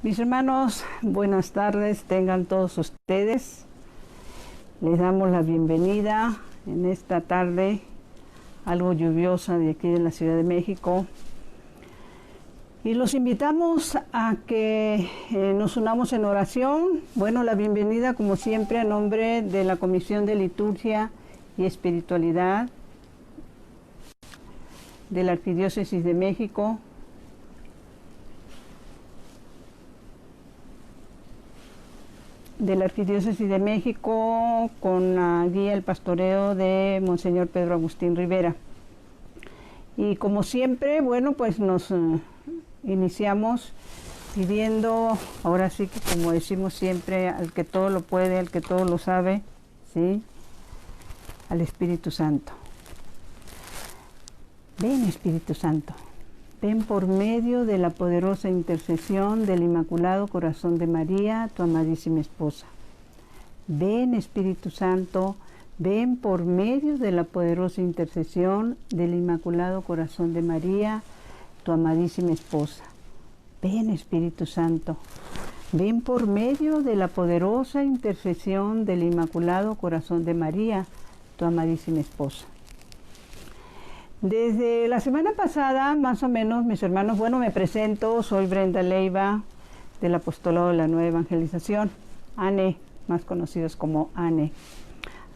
Mis hermanos, buenas tardes, tengan todos ustedes. Les damos la bienvenida en esta tarde, algo lluviosa de aquí de la Ciudad de México. Y los invitamos a que nos unamos en oración. Bueno, la bienvenida, como siempre, a nombre de la Comisión de Liturgia y Espiritualidad de la Arquidiócesis de México. Con la guía El Pastoreo de Monseñor Pedro Agustín Rivera. Y como siempre, bueno, pues nos iniciamos pidiendo, ahora sí que como decimos siempre, al que todo lo puede, al que todo lo sabe, ¿sí? Al Espíritu Santo. Ven, Espíritu Santo, ven por medio de la poderosa intercesión del Inmaculado Corazón de María, tu amadísima esposa. Ven, Espíritu Santo, ven por medio de la poderosa intercesión del Inmaculado Corazón de María, tu amadísima esposa. Ven, Espíritu Santo, ven por medio de la poderosa intercesión del Inmaculado Corazón de María, tu amadísima esposa. Desde la semana pasada, más o menos, mis hermanos, bueno, me presento, soy Brenda Leiva, del Apostolado de la Nueva Evangelización, ANE, más conocidos como ANE.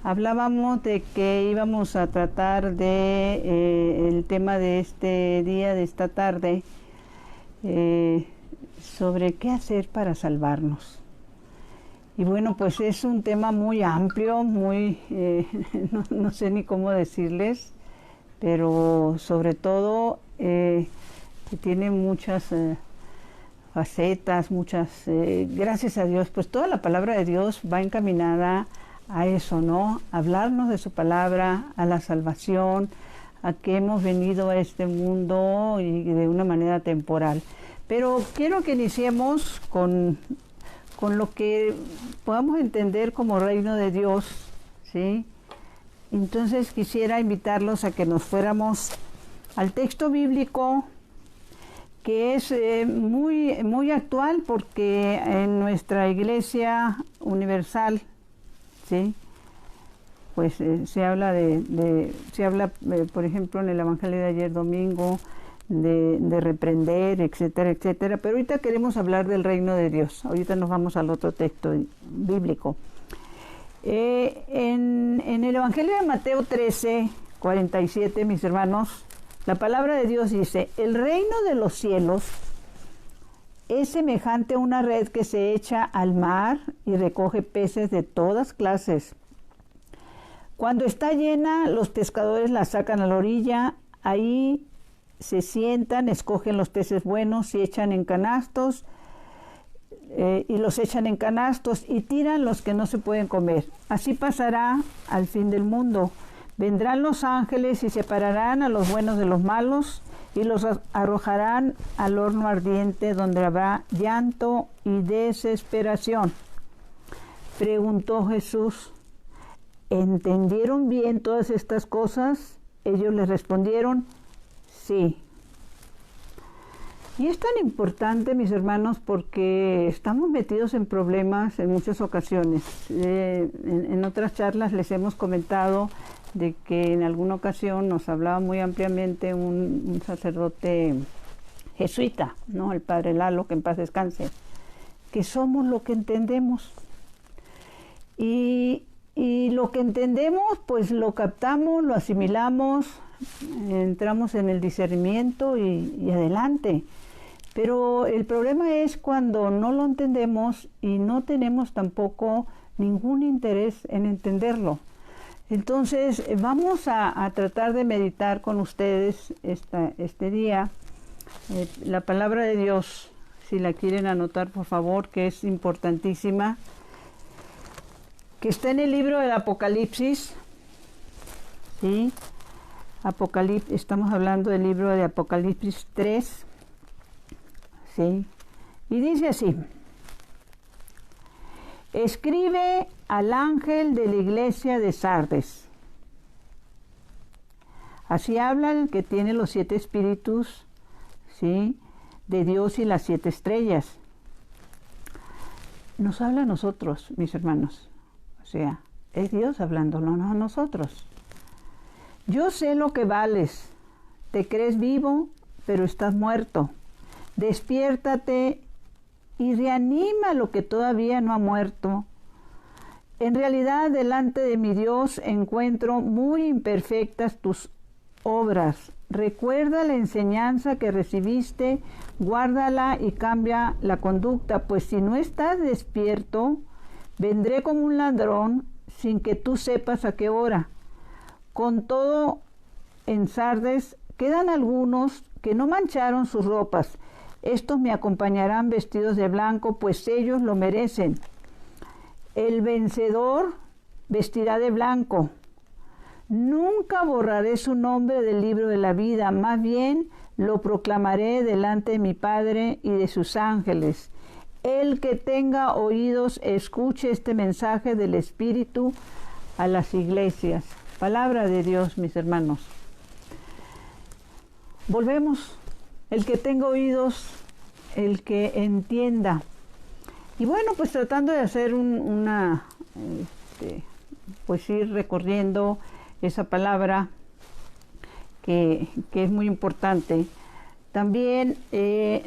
Hablábamos de que íbamos a tratar de el tema de este día, de esta tarde, sobre qué hacer para salvarnos. Y bueno, pues es un tema muy amplio, muy, no sé ni cómo decirles, pero sobre todo que tiene muchas facetas, gracias a Dios, pues toda la palabra de Dios va encaminada a eso, ¿no? A hablarnos de su palabra, a la salvación, a que hemos venido a este mundo y de una manera temporal. Pero quiero que iniciemos con lo que podamos entender como reino de Dios, ¿sí? Entonces quisiera invitarlos a que nos fuéramos al texto bíblico, que es muy actual, porque en nuestra Iglesia Universal, ¿sí? Pues se habla por ejemplo, en el Evangelio de ayer domingo, de reprender, etcétera, etcétera. Pero ahorita queremos hablar del reino de Dios. Ahorita nos vamos al otro texto bíblico. En el Evangelio de Mateo 13, 47, mis hermanos, la palabra de Dios dice: el reino de los cielos es semejante a una red que se echa al mar y recoge peces de todas clases. Cuando está llena, los pescadores la sacan a la orilla, ahí se sientan, escogen los peces buenos y echan en canastos, y tiran los que no se pueden comer. Así pasará al fin del mundo. Vendrán los ángeles y separarán a los buenos de los malos y los arrojarán al horno ardiente, donde habrá llanto y desesperación. Preguntó Jesús: ¿entendieron bien todas estas cosas? Ellos le respondieron: sí. Y es tan importante, mis hermanos, porque estamos metidos en problemas en muchas ocasiones. En otras charlas les hemos comentado de que en alguna ocasión nos hablaba muy ampliamente un sacerdote jesuita, ¿no? El padre Lalo, que en paz descanse, que somos lo que entendemos. Y lo que entendemos, pues lo captamos, lo asimilamos, entramos en el discernimiento y adelante. Pero el problema es cuando no lo entendemos y no tenemos tampoco ningún interés en entenderlo. Entonces vamos a tratar de meditar con ustedes este día la palabra de Dios, si la quieren anotar por favor, que es importantísima, que está en el libro del Apocalipsis, ¿sí? Estamos hablando del libro de Apocalipsis 3, ¿sí? Y dice así: escribe al ángel de la iglesia de Sardes. Así habla el que tiene los 7 espíritus, ¿sí?, de Dios y las 7 estrellas. nos habla a nosotros, mis hermanos. O sea, es Dios hablándonos a nosotros. Yo sé lo que vales. Te crees vivo, pero estás muerto. Despiértate y reanima lo que todavía no ha muerto. En realidad, delante de mi Dios encuentro muy imperfectas tus obras. Recuerda la enseñanza que recibiste, guárdala y cambia la conducta, pues si no estás despierto, vendré como un ladrón sin que tú sepas a qué hora. Con todo, en Sardes quedan algunos que no mancharon sus ropas. Estos me acompañarán vestidos de blanco, pues ellos lo merecen. El vencedor vestirá de blanco. Nunca borraré su nombre del libro de la vida, más bien lo proclamaré delante de mi Padre y de sus ángeles. El que tenga oídos, escuche este mensaje del Espíritu a las iglesias. Palabra de Dios, mis hermanos. Volvemos. El que tenga oídos, el que entienda. Y bueno, pues tratando de hacer pues ir recorriendo esa palabra que es muy importante. También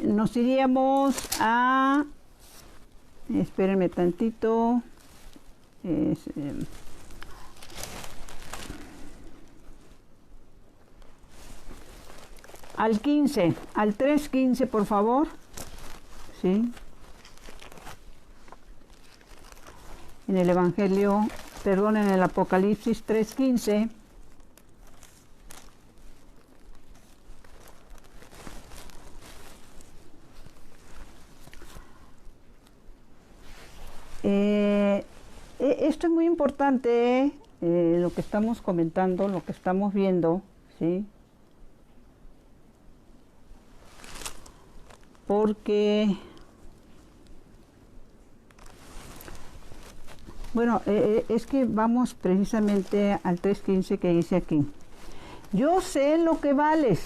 nos iríamos a, espérenme tantito, al 15, al 3:15, por favor. Sí. En el Evangelio, perdón, en el Apocalipsis 3:15. Esto es muy importante, lo que estamos comentando, lo que estamos viendo, ¿sí? Porque, bueno, es que vamos precisamente al 3:15 que dice aquí. Yo sé lo que vales.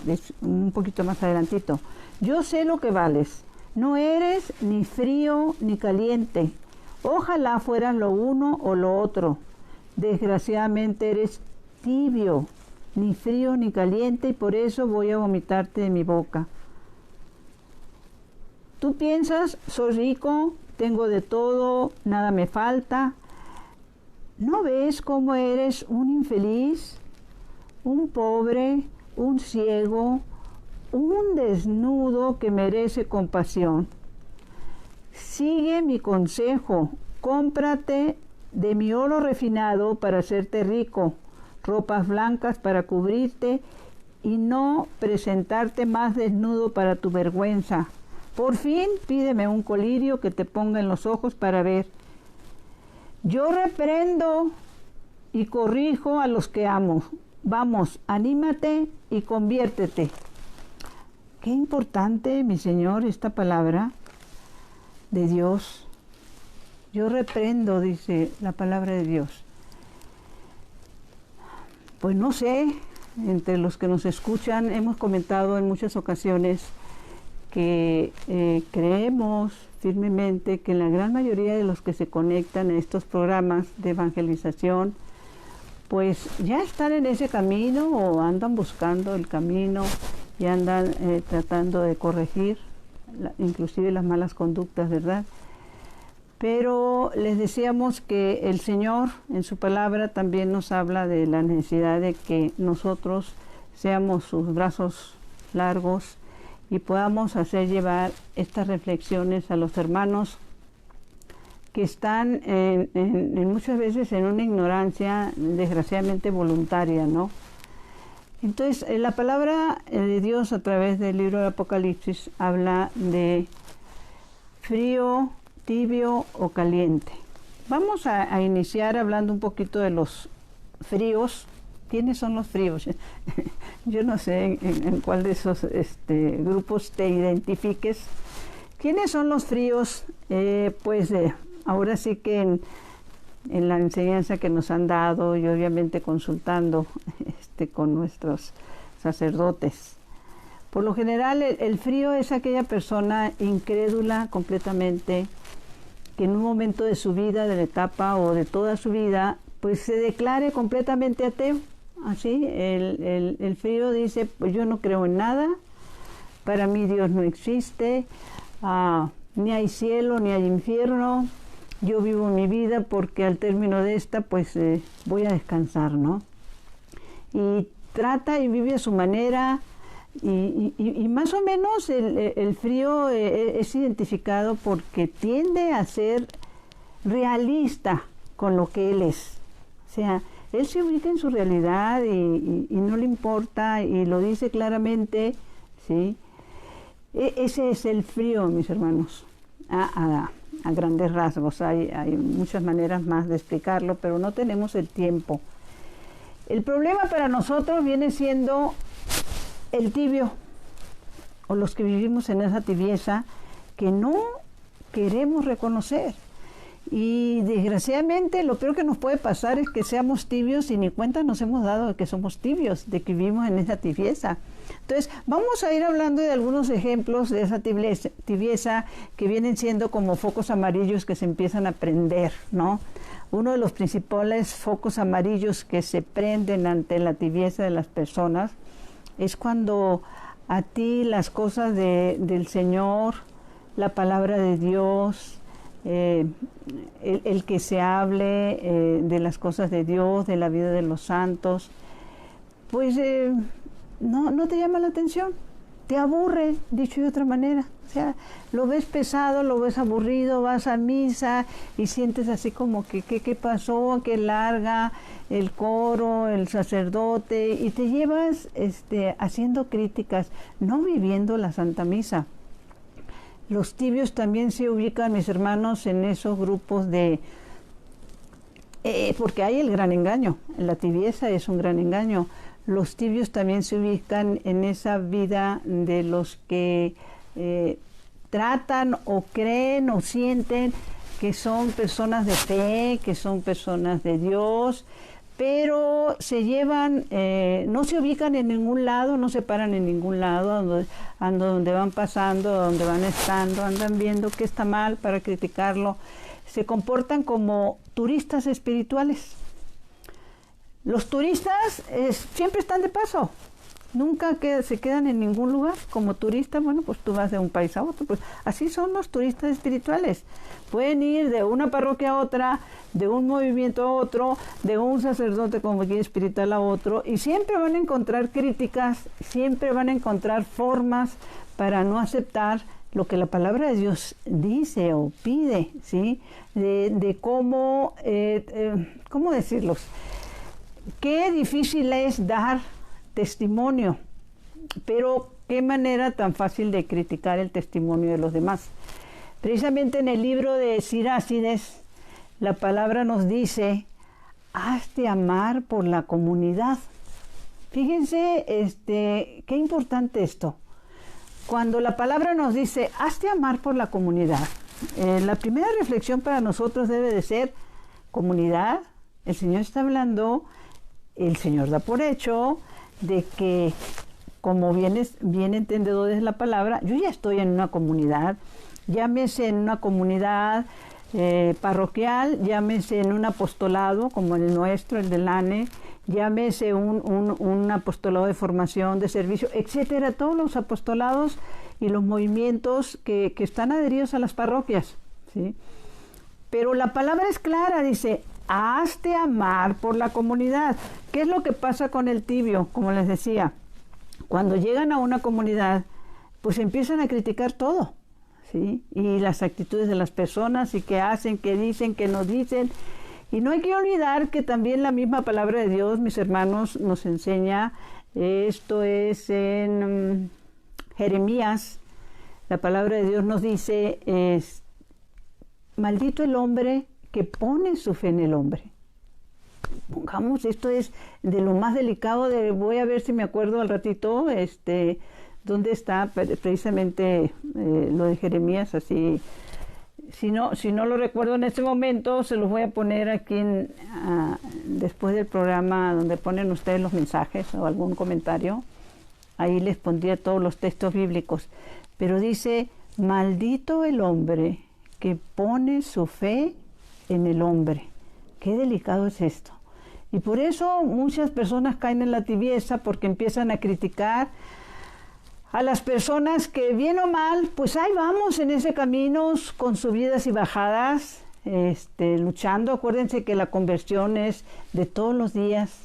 Es un poquito más adelantito. Yo sé lo que vales. No eres ni frío ni caliente. Ojalá fueras lo uno o lo otro. Desgraciadamente eres tibio, ni frío ni caliente, y por eso voy a vomitarte de mi boca. Tú piensas, soy rico, tengo de todo, nada me falta. ¿No ves cómo eres un infeliz, un pobre, un ciego, un desnudo que merece compasión? Sigue mi consejo, cómprate de mi oro refinado para hacerte rico, ropas blancas para cubrirte y no presentarte más desnudo para tu vergüenza. Por fin, pídeme un colirio que te ponga en los ojos para ver. Yo reprendo y corrijo a los que amo. Vamos, anímate y conviértete. Qué importante, mi Señor, esta palabra de Dios. Yo reprendo, dice la palabra de Dios. Pues no sé, entre los que nos escuchan hemos comentado en muchas ocasiones que creemos firmemente que la gran mayoría de los que se conectan a estos programas de evangelización, pues ya están en ese camino o andan buscando el camino y andan tratando de corregir inclusive las malas conductas, ¿verdad? Pero les decíamos que el Señor en su palabra también nos habla de la necesidad de que nosotros seamos sus brazos largos y podamos hacer llevar estas reflexiones a los hermanos que están muchas veces en una ignorancia desgraciadamente voluntaria, ¿no? Entonces, la palabra de Dios a través del libro del Apocalipsis habla de frío, tibio o caliente. Vamos a iniciar hablando un poquito de los fríos. ¿Quiénes son los fríos? Yo no sé en cuál de esos grupos te identifiques. ¿Quiénes son los fríos? Ahora sí que en la enseñanza que nos han dado y obviamente consultando con nuestros sacerdotes, Por lo general, el frío es aquella persona incrédula completamente, que en un momento de su vida, de la etapa o de toda su vida, pues se declare completamente ateo. Así, el frío dice, pues yo no creo en nada, para mí Dios no existe, ni hay cielo, ni hay infierno, yo vivo mi vida porque al término de esta, pues voy a descansar, ¿no? Y trata y vive a su manera, y más o menos el frío es identificado porque tiende a ser realista con lo que él es. O sea, él se ubica en su realidad y no le importa y lo dice claramente, ¿sí? Ese es el frío, mis hermanos, a grandes rasgos. Hay muchas maneras más de explicarlo, pero no tenemos el tiempo. El problema para nosotros viene siendo el tibio, o los que vivimos en esa tibieza que no queremos reconocer. Y desgraciadamente lo peor que nos puede pasar es que seamos tibios y ni cuenta nos hemos dado de que somos tibios, de que vivimos en esa tibieza. Entonces, vamos a ir hablando de algunos ejemplos de esa tibieza que vienen siendo como focos amarillos que se empiezan a prender, ¿no? Uno de los principales focos amarillos que se prenden ante la tibieza de las personas es cuando a ti las cosas del Señor, la palabra de Dios, el que se hable de las cosas de Dios, de la vida de los santos, pues no te llama la atención, te aburre, dicho de otra manera. O sea, lo ves pesado, lo ves aburrido, vas a misa y sientes así como que ¿qué pasó? Que larga el coro, el sacerdote, y te llevas haciendo críticas, no viviendo la Santa Misa. Los tibios también se ubican, mis hermanos, en esos grupos porque hay el gran engaño, la tibieza es un gran engaño. Los tibios también se ubican en esa vida de los que tratan o creen o sienten que son personas de fe, que son personas de Dios, pero se llevan, no se ubican en ningún lado, no se paran en ningún lado, donde van pasando, donde van estando, andan viendo qué está mal para criticarlo. Se comportan como turistas espirituales. Los turistas siempre están de paso, nunca se quedan en ningún lugar. Como turista, bueno, pues tú vas de un país a otro, pues así son los turistas espirituales. Pueden ir de una parroquia a otra, de un movimiento a otro, de un sacerdote como guía espiritual a otro, y siempre van a encontrar críticas, siempre van a encontrar formas para no aceptar lo que la palabra de Dios dice o pide, ¿sí? De cómo, ¿cómo decirlos? Qué difícil es dar testimonio, pero qué manera tan fácil de criticar el testimonio de los demás. Precisamente en el libro de Sirácides, la palabra nos dice, hazte amar por la comunidad. Fíjense, qué importante esto. Cuando la palabra nos dice, hazte amar por la comunidad, la primera reflexión para nosotros debe de ser, comunidad, el Señor está hablando, el Señor da por hecho de que, como bien entendedores de la palabra, yo ya estoy en una comunidad, llámese en una comunidad parroquial, llámese en un apostolado como el nuestro, el del ANE, llámese un apostolado de formación, de servicio, etcétera, todos los apostolados y los movimientos que están adheridos a las parroquias, ¿sí? Pero la palabra es clara, dice, hazte amar por la comunidad. ¿Qué es lo que pasa con el tibio? Como les decía, cuando llegan a una comunidad, pues empiezan a criticar todo, ¿sí? Y las actitudes de las personas, y qué hacen, qué dicen, qué no dicen. Y no hay que olvidar que también la misma palabra de Dios, mis hermanos, nos enseña, esto es en Jeremías, la palabra de Dios nos dice, maldito el hombre que pone su fe en el hombre. Pongamos, esto es de lo más delicado, voy a ver si me acuerdo al ratito, dónde está precisamente lo de Jeremías, así. Si no lo recuerdo en este momento, se los voy a poner aquí después del programa donde ponen ustedes los mensajes o algún comentario. ahí les pondría todos los textos bíblicos, pero dice, maldito el hombre que pone su fe en el hombre. Qué delicado es esto. Y por eso muchas personas caen en la tibieza, porque empiezan a criticar a las personas que, bien o mal, pues ahí vamos en ese camino con subidas y bajadas, luchando. Acuérdense que la conversión es de todos los días,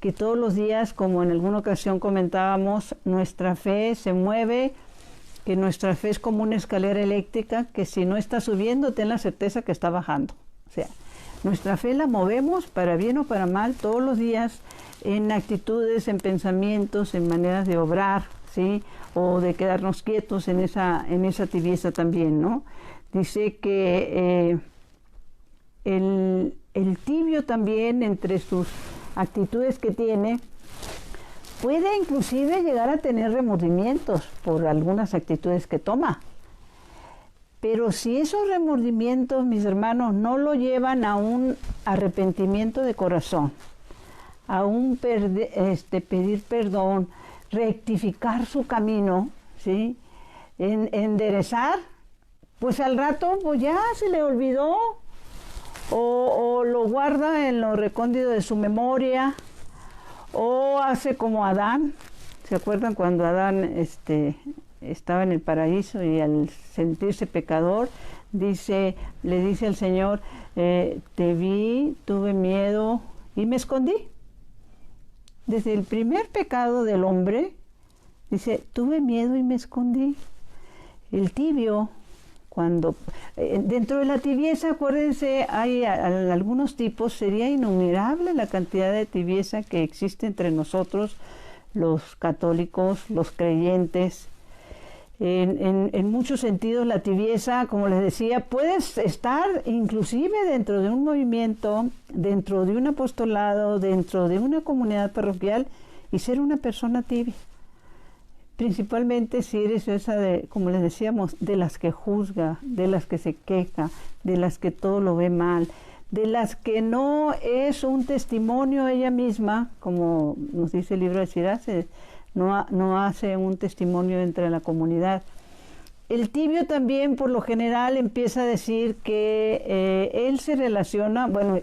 que todos los días, como en alguna ocasión comentábamos, nuestra fe se mueve, que nuestra fe es como una escalera eléctrica, que si no está subiendo, ten la certeza que está bajando. O sea, nuestra fe la movemos para bien o para mal todos los días, en actitudes, en pensamientos, en maneras de obrar, ¿sí? O de quedarnos quietos en esa tibieza también, ¿no? Dice que el tibio también, entre sus actitudes que tiene, puede inclusive llegar a tener remordimientos por algunas actitudes que toma. Pero si esos remordimientos, mis hermanos, no lo llevan a un arrepentimiento de corazón, a un pedir perdón, rectificar su camino, ¿sí? Enderezar, pues al rato pues ya se le olvidó, o lo guarda en lo recóndito de su memoria, o hace como Adán. ¿Se acuerdan cuando Adán estaba en el paraíso y al sentirse pecador, le dice al Señor, te vi, tuve miedo y me escondí? Desde el primer pecado del hombre, dice, tuve miedo y me escondí. El tibio, dentro de la tibieza, acuérdense, hay algunos tipos, sería innumerable la cantidad de tibieza que existe entre nosotros, los católicos, los creyentes. En muchos sentidos la tibieza, como les decía, puedes estar inclusive dentro de un movimiento, dentro de un apostolado, dentro de una comunidad parroquial y ser una persona tibia. Principalmente si eres esa como les decíamos, de las que juzga, de las que se queja, de las que todo lo ve mal, de las que no es un testimonio ella misma, como nos dice el libro de Sirach, no hace un testimonio entre la comunidad. El tibio también, por lo general, empieza a decir que él se relaciona, bueno,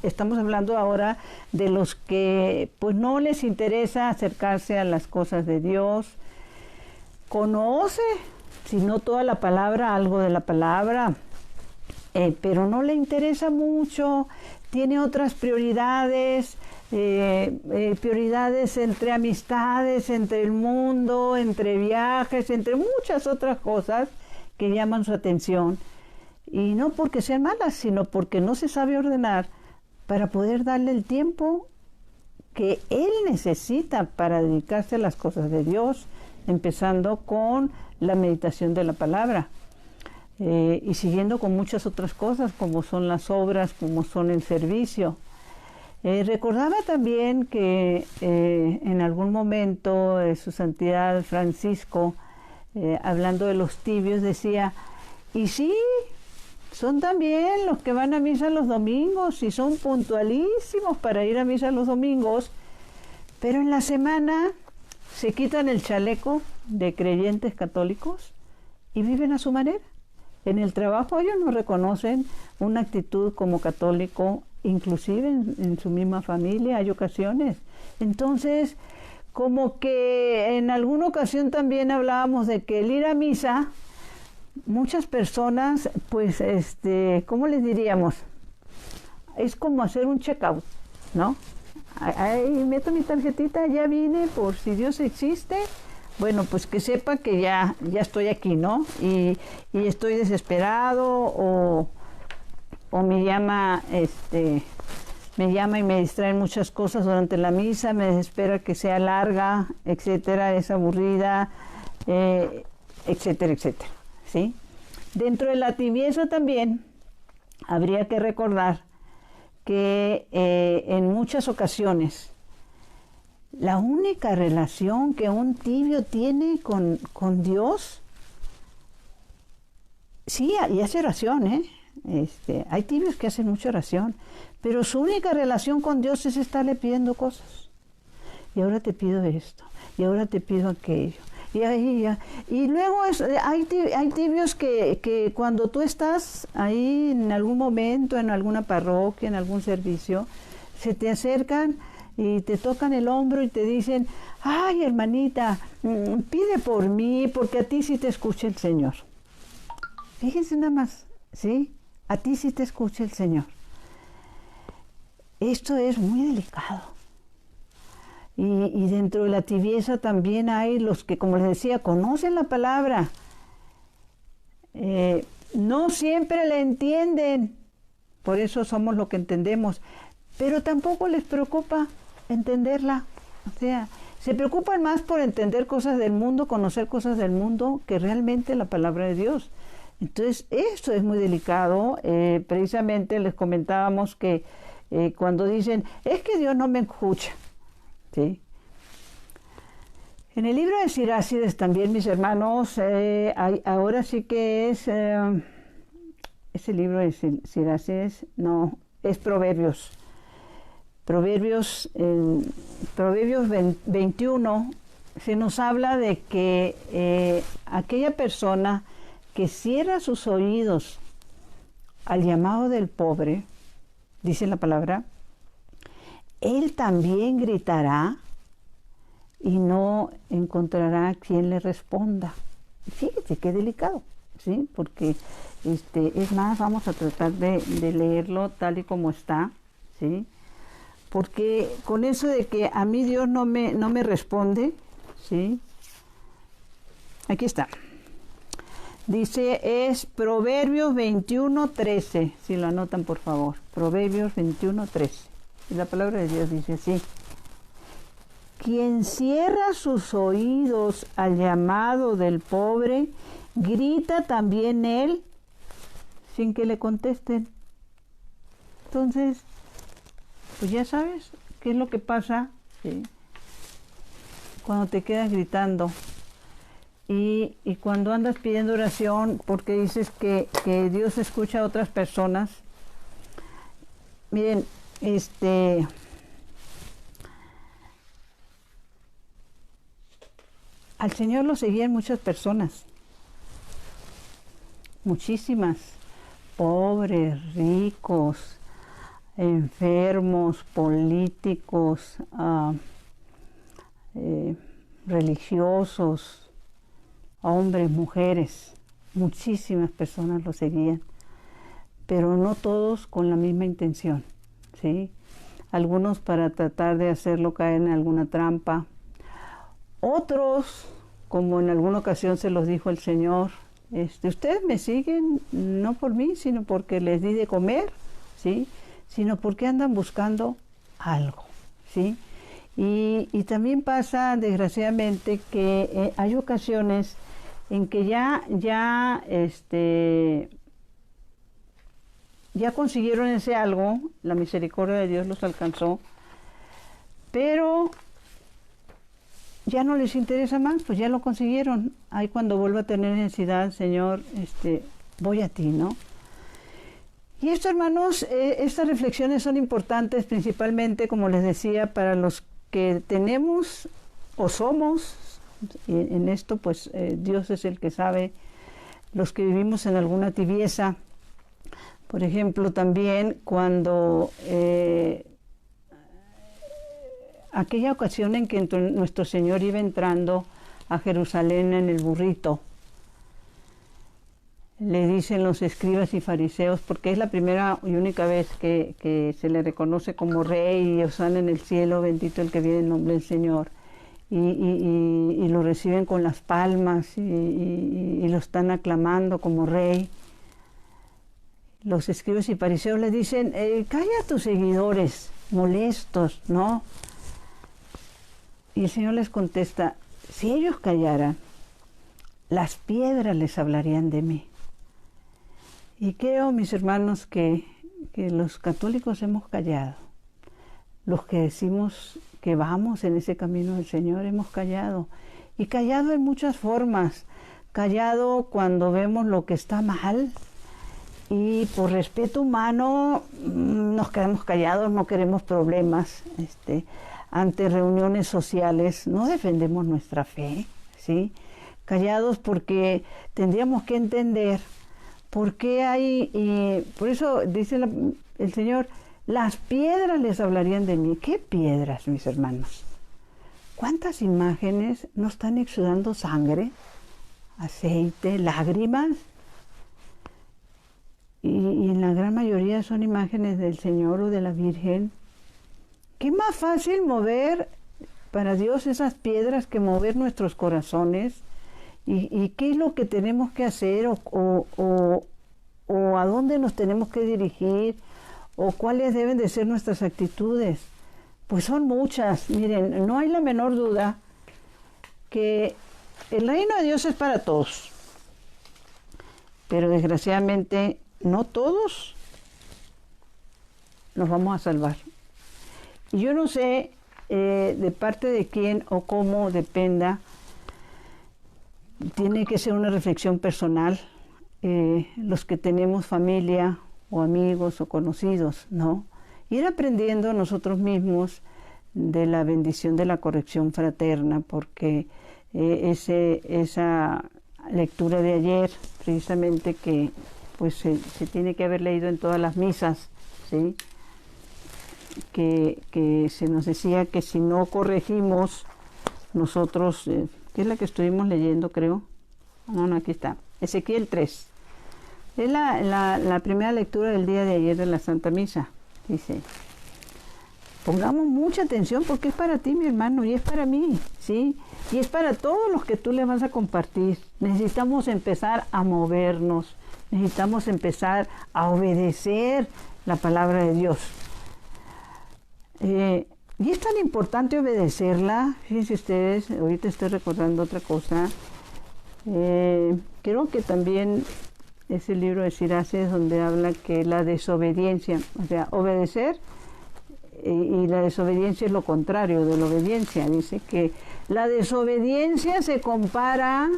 estamos hablando ahora de los que pues no les interesa acercarse a las cosas de Dios, conoce, si no toda la palabra, algo de la palabra, pero no le interesa mucho, tiene otras prioridades, prioridades entre amistades, entre el mundo, entre viajes, entre muchas otras cosas que llaman su atención. Y no porque sean malas, sino porque no se sabe ordenar para poder darle el tiempo que él necesita para dedicarse a las cosas de Dios, empezando con la meditación de la palabra. Y siguiendo con muchas otras cosas, como son las obras, como son el servicio. Recordaba también que en algún momento su santidad Francisco, hablando de los tibios, decía, y sí, son también los que van a misa los domingos y son puntualísimos para ir a misa los domingos, pero en la semana se quitan el chaleco de creyentes católicos y viven a su manera. En el trabajo ellos no reconocen una actitud como católico, inclusive en su misma familia hay ocasiones. Entonces, como que en alguna ocasión también hablábamos de que el ir a misa, muchas personas, pues, ¿cómo les diríamos? Es como hacer un check-out, ¿no? Ahí meto mi tarjetita, ya vine, por si Dios existe. Bueno, pues que sepa que ya estoy aquí, ¿no? Y estoy desesperado o me llama y me distraen muchas cosas durante la misa, me desespera que sea larga, etcétera, es aburrida, etcétera, etcétera, ¿sí? Dentro de la tibieza también habría que recordar que en muchas ocasiones la única relación que un tibio tiene con Dios, sí, y hace oración, hay tibios que hacen mucha oración, pero su única relación con Dios es estarle pidiendo cosas. Y ahora te pido esto, y ahora te pido aquello. Y luego hay tibios que cuando tú estás ahí en algún momento, en alguna parroquia, en algún servicio, se te acercan y te tocan el hombro y te dicen, ay, hermanita, pide por mí, porque a ti sí te escucha el Señor. Fíjense nada más, ¿sí? A ti sí te escucha el Señor. Esto es muy delicado. Y dentro de la tibieza también hay los que, como les decía, conocen la palabra. No siempre la entienden, por eso somos lo que entendemos, pero tampoco les preocupa entenderla. O sea, se preocupan más por entender cosas del mundo, conocer cosas del mundo, que realmente la palabra de Dios. Entonces, esto es muy delicado. Precisamente les comentábamos que cuando dicen, es que Dios no me escucha, ¿sí? En el libro de Sirácides también, mis hermanos, ahora sí que es, ese libro de Sirácides, no, es Proverbios. Proverbios 21 se nos habla de que aquella persona que cierra sus oídos al llamado del pobre, dice la palabra, él también gritará y no encontrará quien le responda. Fíjate qué delicado, ¿sí? Porque es más, vamos a tratar de leerlo tal y como está, ¿sí? Porque con eso de que a mí Dios no me responde, ¿sí? Aquí está. Dice, es Proverbios 21:13, si lo anotan por favor. Proverbios 21:13. Y la palabra de Dios dice así: quien cierra sus oídos al llamado del pobre, grita también él sin que le contesten. Entonces, pues ya sabes qué es lo que pasa, ¿sí? Cuando te quedas gritando y cuando andas pidiendo oración porque dices que Dios escucha a otras personas. Miren, al Señor lo seguían muchas personas, muchísimas, pobres, ricos, enfermos, políticos, religiosos, hombres, mujeres, muchísimas personas lo seguían, pero no todos con la misma intención, ¿sí? Algunos para tratar de hacerlo caer en alguna trampa, otros, como en alguna ocasión se los dijo el Señor, ustedes me siguen no por mí, sino porque les di de comer, ¿sí? Sino porque andan buscando algo, ¿sí? Y también pasa, desgraciadamente, que hay ocasiones en que ya consiguieron ese algo, la misericordia de Dios los alcanzó, pero ya no les interesa más, pues ya lo consiguieron. Ahí cuando vuelva a tener necesidad, Señor, voy a ti, ¿no? Y esto, hermanos, estas reflexiones son importantes principalmente, como les decía, para los que tenemos o somos, en esto pues Dios es el que sabe, los que vivimos en alguna tibieza. Por ejemplo, también cuando aquella ocasión en que nuestro Señor iba entrando a Jerusalén en el burrito, le dicen los escribas y fariseos, porque es la primera y única vez que se le reconoce como rey, y osana en el cielo, bendito el que viene en nombre del Señor, y lo reciben con las palmas y lo están aclamando como rey. Los escribas y fariseos le dicen, calla a tus seguidores molestos, ¿no? Y el Señor les contesta, si ellos callaran, las piedras les hablarían de mí. Y creo, mis hermanos, que los católicos hemos callado. Los que decimos que vamos en ese camino del Señor hemos callado. Y callado en muchas formas. Callado cuando vemos lo que está mal. Y por respeto humano nos quedamos callados, no queremos problemas. ante reuniones sociales, no defendemos nuestra fe, ¿sí? Callados porque tendríamos que entender por qué hay, por eso dice el Señor, las piedras les hablarían de mí. ¿Qué piedras, mis hermanos? ¿Cuántas imágenes no están exudando sangre, aceite, lágrimas? Y en la gran mayoría son imágenes del Señor o de la Virgen. ¿Qué más fácil mover para Dios esas piedras que mover nuestros corazones? ¿Y qué es lo que tenemos que hacer o a dónde nos tenemos que dirigir o cuáles deben de ser nuestras actitudes? Pues son muchas. Miren, no hay la menor duda que el reino de Dios es para todos, pero desgraciadamente no todos nos vamos a salvar. Y yo no sé de parte de quién o cómo dependa. Tiene que ser una reflexión personal, los que tenemos familia o amigos o conocidos, ¿no? Ir aprendiendo nosotros mismos de la bendición de la corrección fraterna, porque esa lectura de ayer, precisamente que pues se tiene que haber leído en todas las misas, ¿sí? Que se nos decía que si no corregimos nosotros, que es la que estuvimos leyendo, creo. No, aquí está. Ezequiel 3. Es la primera lectura del día de ayer de la Santa Misa. Dice, pongamos mucha atención porque es para ti, mi hermano, y es para mí, ¿sí? Y es para todos los que tú le vas a compartir. Necesitamos empezar a movernos. Necesitamos empezar a obedecer la palabra de Dios. Y es tan importante obedecerla. Fíjense ustedes, ahorita estoy recordando otra cosa. Creo que también es el libro de Siraces donde habla que la desobediencia, o sea, obedecer y la desobediencia es lo contrario de la obediencia. Dice que la desobediencia se compara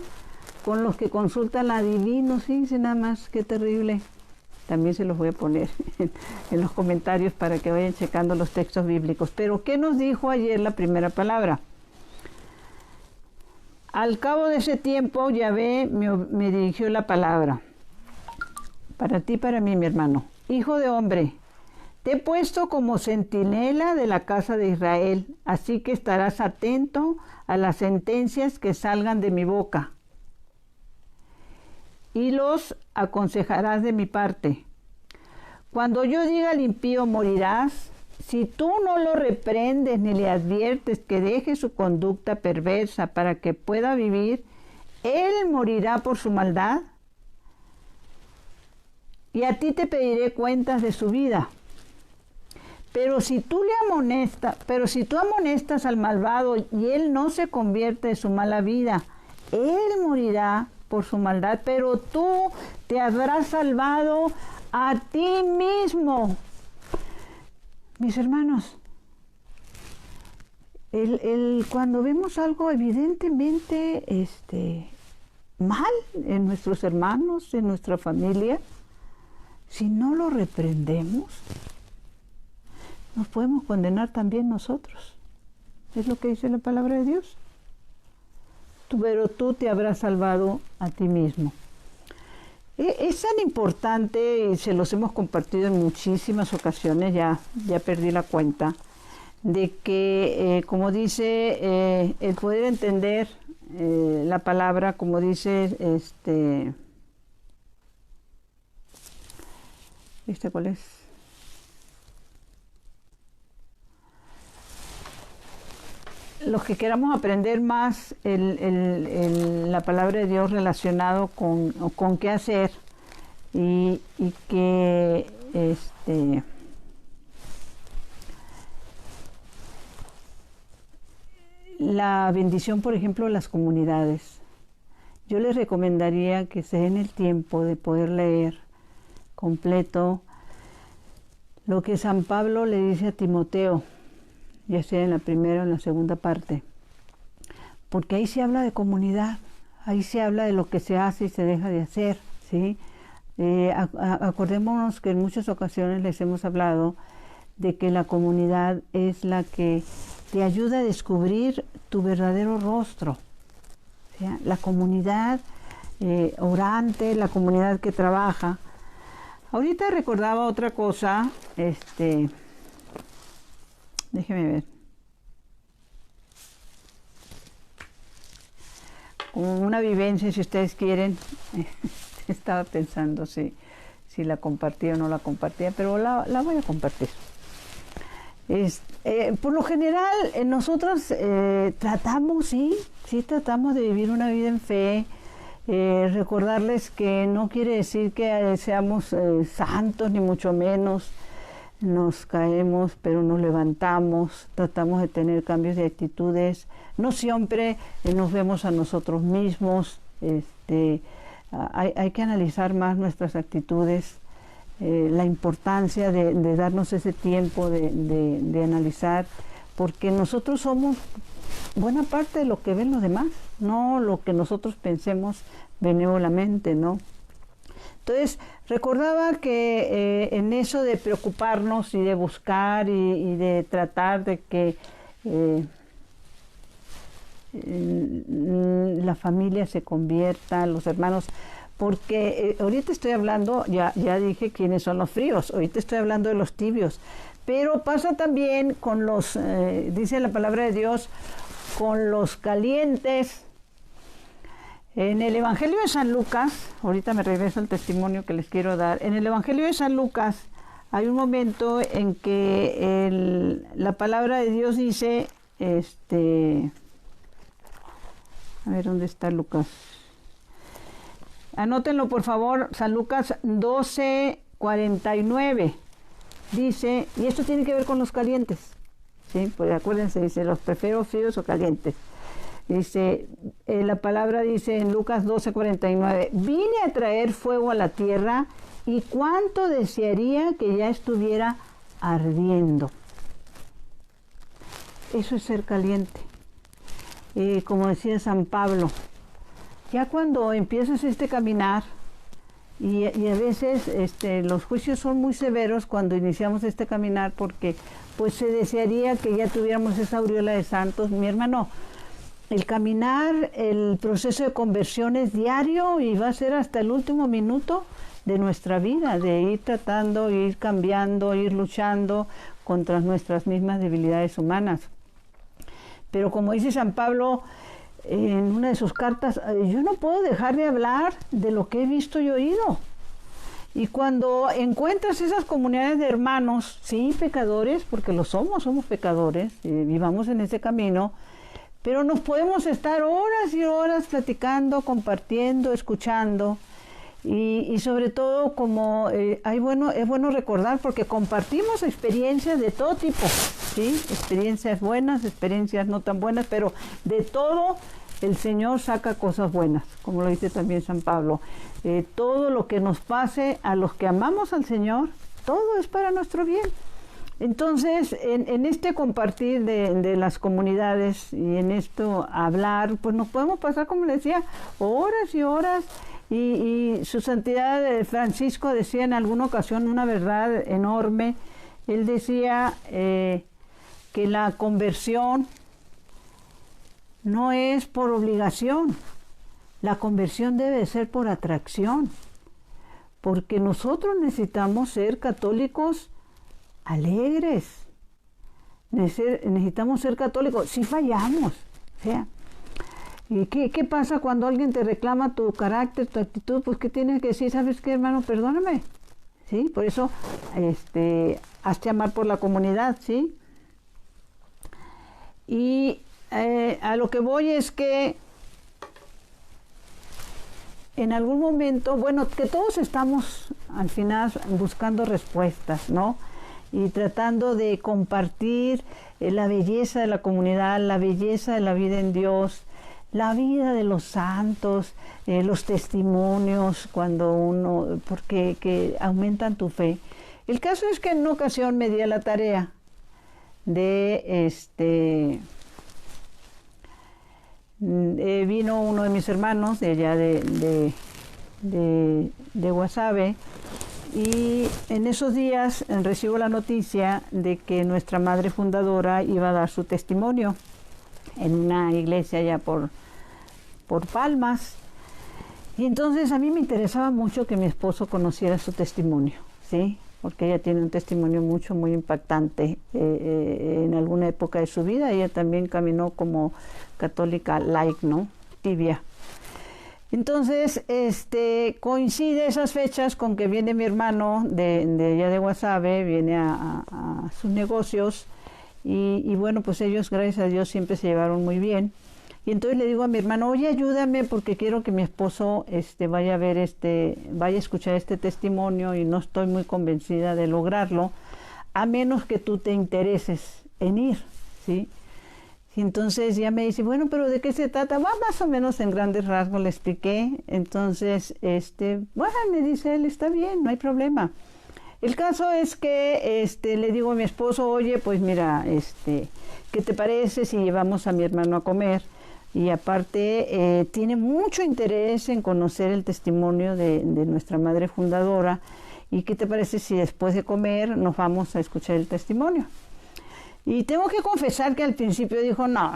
con los que consultan a divinos. Fíjense nada más, qué terrible. También se los voy a poner en los comentarios para que vayan checando los textos bíblicos. Pero, ¿qué nos dijo ayer la primera palabra? Al cabo de ese tiempo, Yahvé me dirigió la palabra. Para ti, para mí, mi hermano. Hijo de hombre, te he puesto como centinela de la casa de Israel, así que estarás atento a las sentencias que salgan de mi boca. Y los aconsejarás de mi parte. Cuando yo diga al impío morirás, si tú no lo reprendes ni le adviertes que deje su conducta perversa para que pueda vivir, él morirá por su maldad. Y a ti te pediré cuentas de su vida. Pero si tú amonestas al malvado y él no se convierte de su mala vida, él morirá por su maldad, pero tú te habrás salvado a ti mismo. Mis hermanos, cuando vemos algo evidentemente mal en nuestros hermanos, en nuestra familia, si no lo reprendemos, nos podemos condenar también nosotros. Es lo que dice la palabra de Dios. Pero tú te habrás salvado a ti mismo. Es tan importante, y se los hemos compartido en muchísimas ocasiones, ya perdí la cuenta, de que, como dice, el poder entender la palabra, como dice, ¿cuál es? Los que queramos aprender más la palabra de Dios relacionado con qué hacer y que la bendición, por ejemplo, de las comunidades. Yo les recomendaría que se den el tiempo de poder leer completo lo que San Pablo le dice a Timoteo, ya sea en la primera o en la segunda parte, porque ahí se habla de comunidad, ahí se habla de lo que se hace y se deja de hacer, ¿sí? Acordémonos que en muchas ocasiones les hemos hablado de que la comunidad es la que te ayuda a descubrir tu verdadero rostro. O sea, la comunidad orante, la comunidad que trabaja. Ahorita recordaba otra cosa, déjeme ver. Como una vivencia, si ustedes quieren. Estaba pensando si la compartía o no la compartía, pero la voy a compartir. Por lo general, nosotros tratamos de vivir una vida en fe. Recordarles que no quiere decir que seamos santos, ni mucho menos. Nos caemos, pero nos levantamos, tratamos de tener cambios de actitudes. No siempre nos vemos a nosotros mismos. Hay que analizar más nuestras actitudes, la importancia de darnos ese tiempo de analizar, porque nosotros somos buena parte de lo que ven los demás, no lo que nosotros pensemos benévolamente, ¿no? Entonces, recordaba que en eso de preocuparnos y de buscar y de tratar de que la familia se convierta, los hermanos, porque ahorita estoy hablando, ya dije quiénes son los fríos, ahorita estoy hablando de los tibios, pero pasa también con los, dice la palabra de Dios, con los calientes. En el Evangelio de San Lucas, ahorita me regreso al testimonio que les quiero dar, en el Evangelio de San Lucas hay un momento en que la palabra de Dios dice, a ver, ¿dónde está Lucas? Anótenlo por favor, San Lucas 12:49, dice, y esto tiene que ver con los calientes, ¿sí? Pues acuérdense, dice, los prefiero fríos o calientes. Dice, la palabra dice en Lucas 12:49, vine a traer fuego a la tierra y cuánto desearía que ya estuviera ardiendo. Eso es ser caliente. Como decía San Pablo, ya cuando empiezas caminar, y a veces los juicios son muy severos cuando iniciamos este caminar, porque pues se desearía que ya tuviéramos esa aureola de santos. Mi hermano, el caminar, el proceso de conversión es diario y va a ser hasta el último minuto de nuestra vida, de ir tratando, ir cambiando, ir luchando contra nuestras mismas debilidades humanas. Pero como dice San Pablo en una de sus cartas, yo no puedo dejar de hablar de lo que he visto y oído. Y cuando encuentras esas comunidades de hermanos, sí, pecadores, porque lo somos pecadores, vivamos en ese camino, pero nos podemos estar horas y horas platicando, compartiendo, escuchando, y sobre todo como es bueno recordar, porque compartimos experiencias de todo tipo, ¿sí? Experiencias buenas, experiencias no tan buenas, pero de todo el Señor saca cosas buenas, como lo dice también San Pablo. Todo lo que nos pase a los que amamos al Señor, todo es para nuestro bien. Entonces, en este compartir de las comunidades y en esto hablar, pues nos podemos pasar, como le decía, horas y horas. Y su santidad Francisco decía en alguna ocasión una verdad enorme. Él decía que la conversión no es por obligación, la conversión debe de ser por atracción, porque nosotros necesitamos ser católicos alegres, necesitamos ser católicos, si fallamos, o sea, ¿y qué pasa cuando alguien te reclama tu carácter, tu actitud? Pues ¿qué tienes que decir? ¿Sabes qué, hermano? Perdóname, ¿sí? Por eso, hazte amar por la comunidad, ¿sí? Y a lo que voy es que en algún momento, bueno, que todos estamos al final buscando respuestas, ¿no? Y tratando de compartir la belleza de la comunidad, la belleza de la vida en Dios, la vida de los santos, los testimonios, que aumentan tu fe. El caso es que en una ocasión me di a la tarea de vino uno de mis hermanos de allá de Guasave, Y en esos días recibo la noticia de que nuestra madre fundadora iba a dar su testimonio en una iglesia allá por Palmas. Y entonces a mí me interesaba mucho que mi esposo conociera su testimonio, ¿sí? Porque ella tiene un testimonio muy impactante. En alguna época de su vida ella también caminó como católica light, ¿no? Tibia. Entonces, coincide esas fechas con que viene mi hermano de allá de Guasave, viene a sus negocios y bueno, pues ellos, gracias a Dios, siempre se llevaron muy bien. Y entonces le digo a mi hermano, oye, ayúdame porque quiero que mi esposo vaya a ver vaya a escuchar este testimonio y no estoy muy convencida de lograrlo, a menos que tú te intereses en ir, ¿sí? Y entonces ya me dice, bueno, pero ¿de qué se trata? Va, más o menos en grandes rasgos le expliqué. Entonces, bueno, me dice él, está bien, no hay problema. El caso es que le digo a mi esposo, oye, pues mira, ¿qué te parece si llevamos a mi hermano a comer? Y aparte tiene mucho interés en conocer el testimonio de nuestra madre fundadora. ¿Y qué te parece si después de comer nos vamos a escuchar el testimonio? Y tengo que confesar que al principio dijo, no,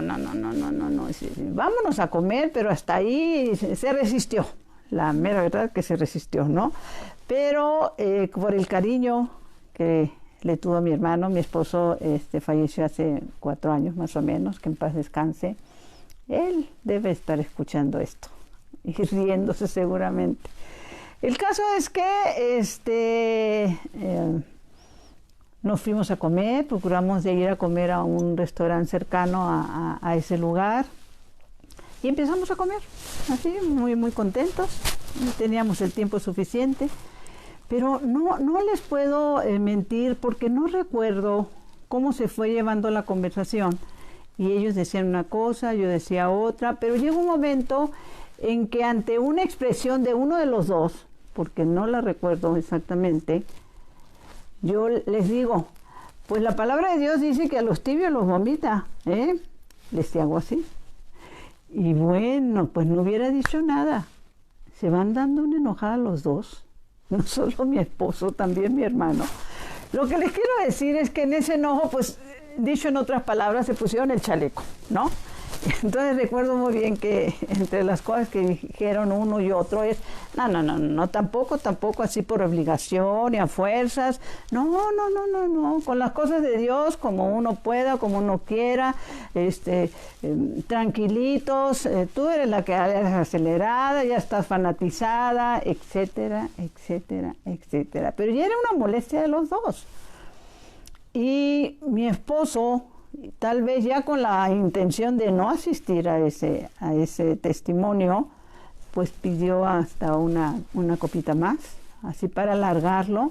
vámonos a comer, pero hasta ahí se resistió. La mera verdad que se resistió, ¿no? Pero por el cariño que le tuvo a mi hermano, mi esposo falleció hace 4 años más o menos, que en paz descanse. Él debe estar escuchando esto y riéndose seguramente. El caso es que nos fuimos a comer, procuramos de ir a comer a un restaurante cercano a ese lugar y empezamos a comer, así, muy contentos. Teníamos el tiempo suficiente, pero no les puedo mentir porque no recuerdo cómo se fue llevando la conversación. Y ellos decían una cosa, yo decía otra, pero llegó un momento en que ante una expresión de uno de los dos, porque no la recuerdo exactamente, yo les digo, pues la palabra de Dios dice que a los tibios los vomita, ¿eh? Les hago así. Y bueno, pues no hubiera dicho nada. Se van dando una enojada los dos, no solo mi esposo, también mi hermano. Lo que les quiero decir es que en ese enojo, pues, dicho en otras palabras, se pusieron el chaleco, ¿no? Entonces recuerdo muy bien que entre las cosas que dijeron uno y otro es, no, tampoco así por obligación y a fuerzas, no, con las cosas de Dios, como uno pueda, como uno quiera, tranquilitos, tú eres la que eres acelerada, ya estás fanatizada, etcétera. Pero ya era una molestia de los dos. Y mi esposo, tal vez ya con la intención de no asistir a ese testimonio, pues pidió hasta una copita más, así para alargarlo.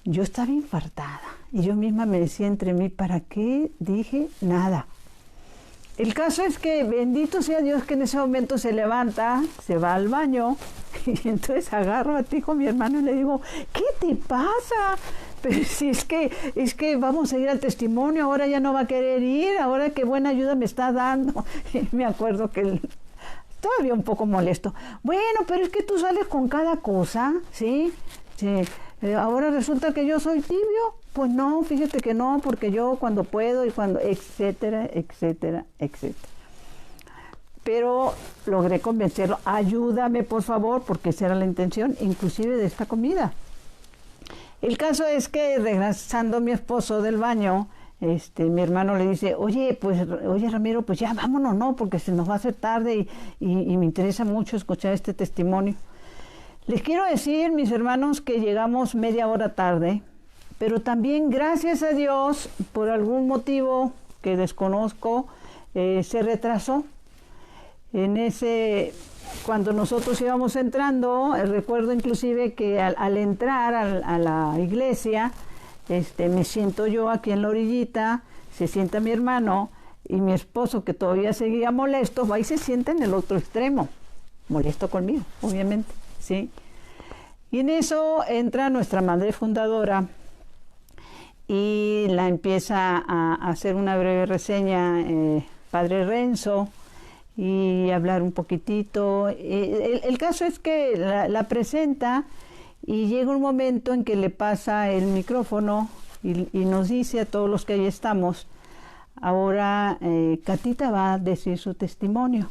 Yo estaba infartada y yo misma me decía entre mí, ¿para qué dije nada? El caso es que bendito sea Dios que en ese momento se levanta, se va al baño y entonces agarro a ti con mi hermano y le digo, ¿qué te pasa? Pero si es que vamos a ir al testimonio, ahora ya no va a querer ir, ahora qué buena ayuda me está dando. Y me acuerdo que él, todavía un poco molesto, bueno, pero es que tú sales con cada cosa, ¿sí? Ahora resulta que yo soy tibio. Pues no, fíjate que no, porque yo cuando puedo y cuando, etcétera. Pero logré convencerlo, ayúdame por favor, porque esa era la intención, inclusive de esta comida. El caso es que regresando mi esposo del baño, mi hermano le dice, oye Ramiro, pues ya vámonos, ¿no? Porque se nos va a hacer tarde y me interesa mucho escuchar este testimonio. Les quiero decir, mis hermanos, que llegamos media hora tarde, pero también gracias a Dios, por algún motivo que desconozco, se retrasó. Cuando nosotros íbamos entrando, recuerdo inclusive que al entrar a la iglesia, me siento yo aquí en la orillita, se sienta mi hermano y mi esposo, que todavía seguía molesto, va y se sienta en el otro extremo, molesto conmigo, obviamente, ¿sí? Y en eso entra nuestra madre fundadora y la empieza a hacer una breve reseña, Padre Renzo, y hablar un poquitito. El caso es que la presenta Y llega un momento en que le pasa el micrófono y nos dice a todos los que ahí estamos, ahora Catita va a decir su testimonio.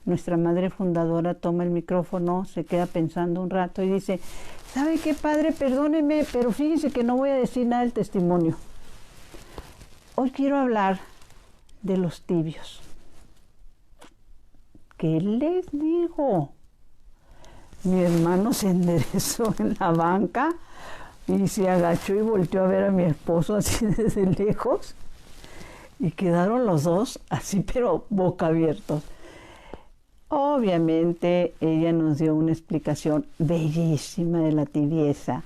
Nuestra madre fundadora toma el micrófono, se queda pensando un rato y dice, ¿sabe qué, padre? Perdóneme, pero fíjese que no voy a decir nada del testimonio. Hoy quiero hablar de los tibios. ¿Qué les digo? Mi hermano se enderezó en la banca y se agachó y volteó a ver a mi esposo así desde lejos y quedaron los dos así pero boca abiertos. Obviamente ella nos dio una explicación bellísima de la tibieza.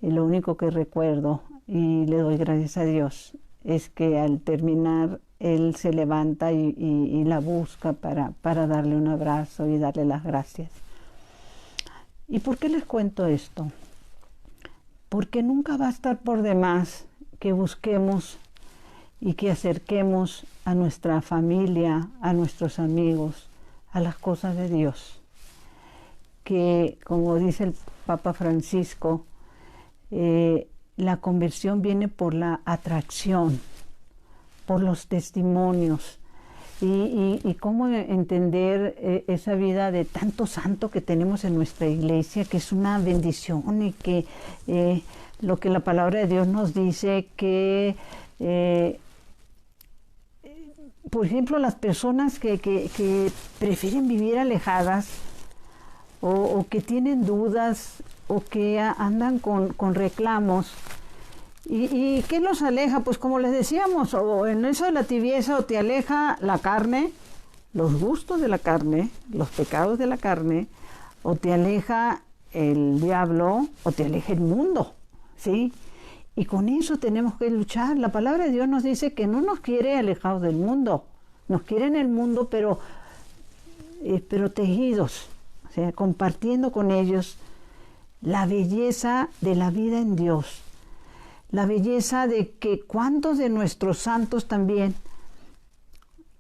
Y lo único que recuerdo, y le doy gracias a Dios, es que al terminar él se levanta y la busca para darle un abrazo y darle las gracias. ¿Y por qué les cuento esto? Porque nunca va a estar por demás que busquemos y que acerquemos a nuestra familia, a nuestros amigos, a las cosas de Dios. Que, como dice el Papa Francisco, la conversión viene por la atracción, por los testimonios y cómo entender esa vida de tanto santo que tenemos en nuestra iglesia, que es una bendición y que lo que la palabra de Dios nos dice que por ejemplo, las personas que prefieren vivir alejadas o que tienen dudas o que andan con reclamos. ¿Y qué los aleja? Pues como les decíamos, o en eso de la tibieza, o te aleja la carne, los gustos de la carne, los pecados de la carne, o te aleja el diablo, o te aleja el mundo, ¿sí? Y con eso tenemos que luchar. La palabra de Dios nos dice que no nos quiere alejados del mundo, nos quiere en el mundo, pero protegidos, o sea, compartiendo con ellos la belleza de la vida en Dios, la belleza de que cuántos de nuestros santos también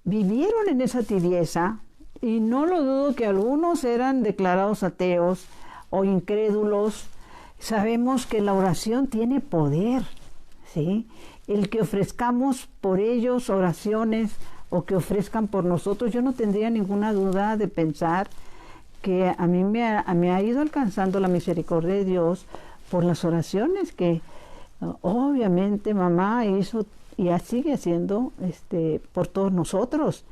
vivieron en esa tibieza, y no lo dudo que algunos eran declarados ateos o incrédulos. Sabemos que la oración tiene poder, ¿sí? El que ofrezcamos por ellos oraciones o que ofrezcan por nosotros, yo no tendría ninguna duda de pensar que a mí me ha ido alcanzando la misericordia de Dios por las oraciones que obviamente mamá hizo y sigue haciendo por todos nosotros.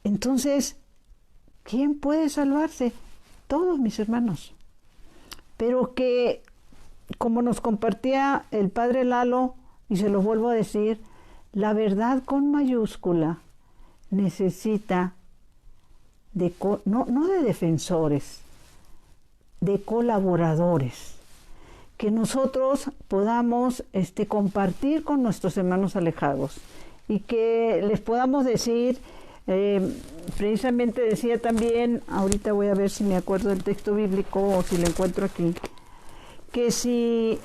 Entonces, ¿quién puede salvarse? Todos, mis hermanos. Pero que, como nos compartía el padre Lalo, y se lo vuelvo a decir, la verdad con mayúscula necesita no de defensores, de colaboradores, que nosotros podamos compartir con nuestros hermanos alejados y que les podamos decir, precisamente decía también, ahorita voy a ver si me acuerdo del texto bíblico o si lo encuentro aquí, que si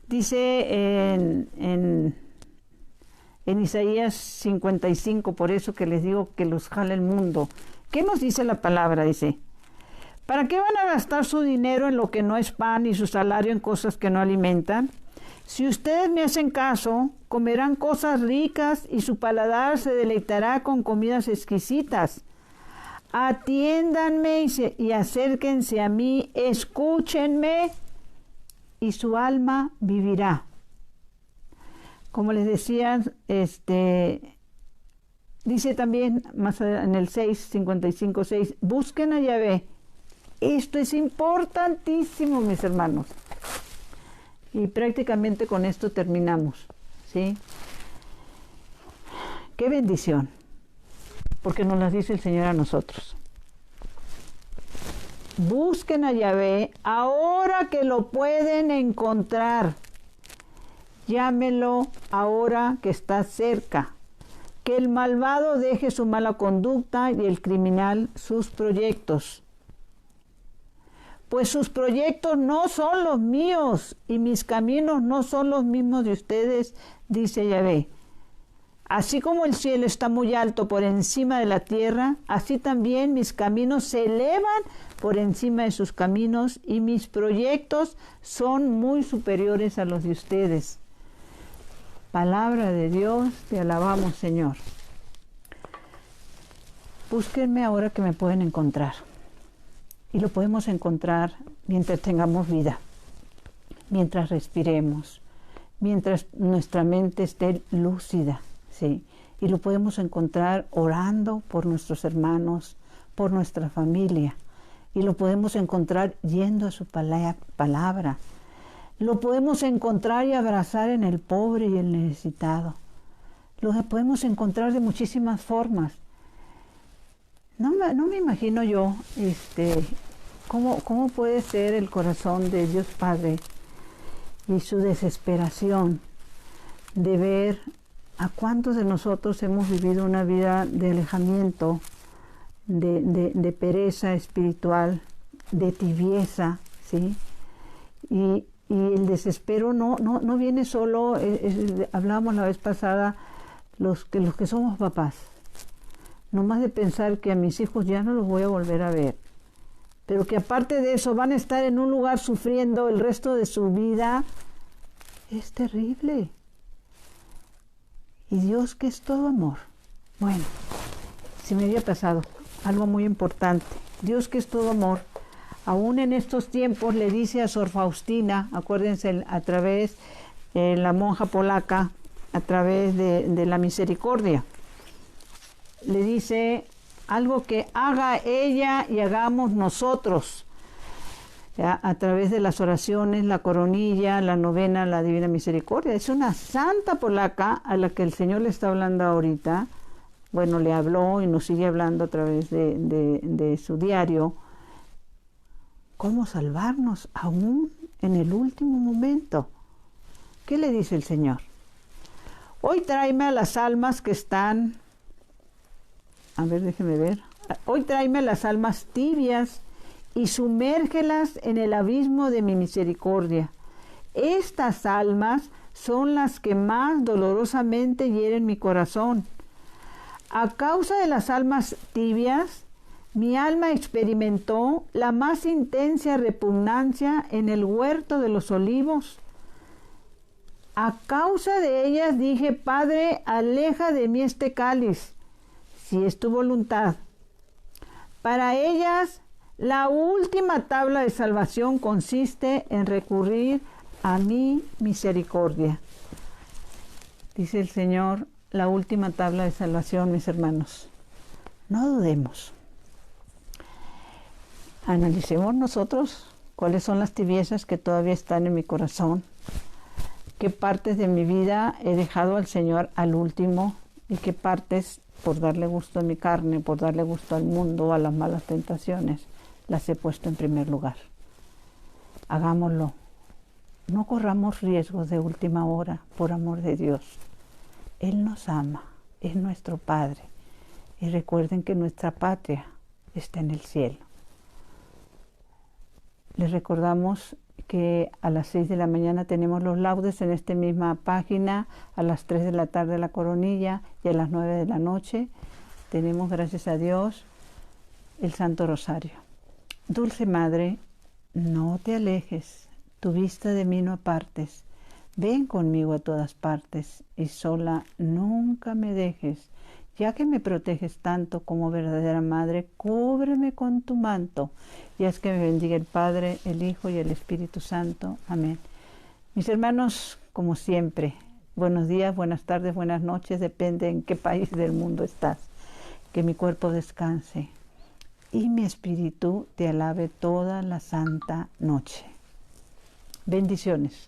dice en Isaías 55, por eso que les digo que los jala el mundo. ¿Qué nos dice la palabra? Dice, ¿para qué van a gastar su dinero en lo que no es pan y su salario en cosas que no alimentan? Si ustedes me hacen caso, comerán cosas ricas y su paladar se deleitará con comidas exquisitas. Atiéndanme y acérquense a mí, escúchenme y su alma vivirá. Como les decía, dice también más en el 55:6, busquen a Yahvé. Esto es importantísimo, mis hermanos. Y prácticamente con esto terminamos, ¿sí? Qué bendición, porque nos las dice el Señor a nosotros. Busquen a Yahvé ahora que lo pueden encontrar. Llámelo ahora que está cerca. Que el malvado deje su mala conducta y el criminal sus proyectos. Pues sus proyectos no son los míos y mis caminos no son los mismos de ustedes, dice Yahvé. Así como el cielo está muy alto por encima de la tierra, así también mis caminos se elevan por encima de sus caminos y mis proyectos son muy superiores a los de ustedes. Palabra de Dios, te alabamos, Señor. Búsquenme ahora que me pueden encontrar. Y lo podemos encontrar mientras tengamos vida, mientras respiremos, mientras nuestra mente esté lúcida, ¿sí? Y lo podemos encontrar orando por nuestros hermanos, por nuestra familia. Y lo podemos encontrar yendo a su palabra. Lo podemos encontrar y abrazar en el pobre y el necesitado. Lo podemos encontrar de muchísimas formas. No me imagino yo cómo puede ser el corazón de Dios Padre y su desesperación de ver a cuántos de nosotros hemos vivido una vida de alejamiento, de pereza espiritual, de tibieza, ¿sí? Y el desespero no viene solo, hablábamos la vez pasada, los que somos papás. No más de pensar que a mis hijos ya no los voy a volver a ver, pero que aparte de eso van a estar en un lugar sufriendo el resto de su vida, es terrible. Y Dios, que es todo amor. Bueno, se me había pasado algo muy importante. Dios, que es todo amor, aún en estos tiempos le dice a Sor Faustina, acuérdense, a través de la monja polaca, a través de la misericordia, le dice algo que haga ella y hagamos nosotros, ¿ya? A través de las oraciones, la coronilla, la novena, la Divina Misericordia. Es una santa polaca a la que el Señor le está hablando ahorita. Bueno, le habló y nos sigue hablando a través de su diario. ¿Cómo salvarnos aún en el último momento? ¿Qué le dice el Señor? Hoy tráeme a las almas que están... A ver, déjeme ver. Hoy tráeme las almas tibias y sumérgelas en el abismo de mi misericordia. Estas almas son las que más dolorosamente hieren mi corazón. A causa de las almas tibias, mi alma experimentó la más intensa repugnancia en el huerto de los olivos. A causa de ellas dije, Padre, aleja de mí este cáliz, si es tu voluntad. Para ellas, la última tabla de salvación consiste en recurrir a mi misericordia. Dice el Señor, la última tabla de salvación, mis hermanos. No dudemos. Analicemos nosotros cuáles son las tibiezas que todavía están en mi corazón, qué partes de mi vida he dejado al Señor al último y qué partes, por darle gusto a mi carne, por darle gusto al mundo, a las malas tentaciones, las he puesto en primer lugar. Hagámoslo. No corramos riesgos de última hora, por amor de Dios. Él nos ama, es nuestro Padre. Y recuerden que nuestra patria está en el cielo. Les recordamos que a las 6 de la mañana tenemos los laudes en esta misma página, a las 3 de la tarde la coronilla y a las 9 de la noche tenemos, gracias a Dios, el Santo Rosario. Dulce Madre, no te alejes, tu vista de mí no apartes, ven conmigo a todas partes y sola nunca me dejes. Ya que me proteges tanto como verdadera madre, cúbreme con tu manto y haz que me bendiga el Padre, el Hijo y el Espíritu Santo. Amén. Mis hermanos, como siempre, buenos días, buenas tardes, buenas noches, depende en qué país del mundo estás. Que mi cuerpo descanse y mi espíritu te alabe toda la santa noche. Bendiciones.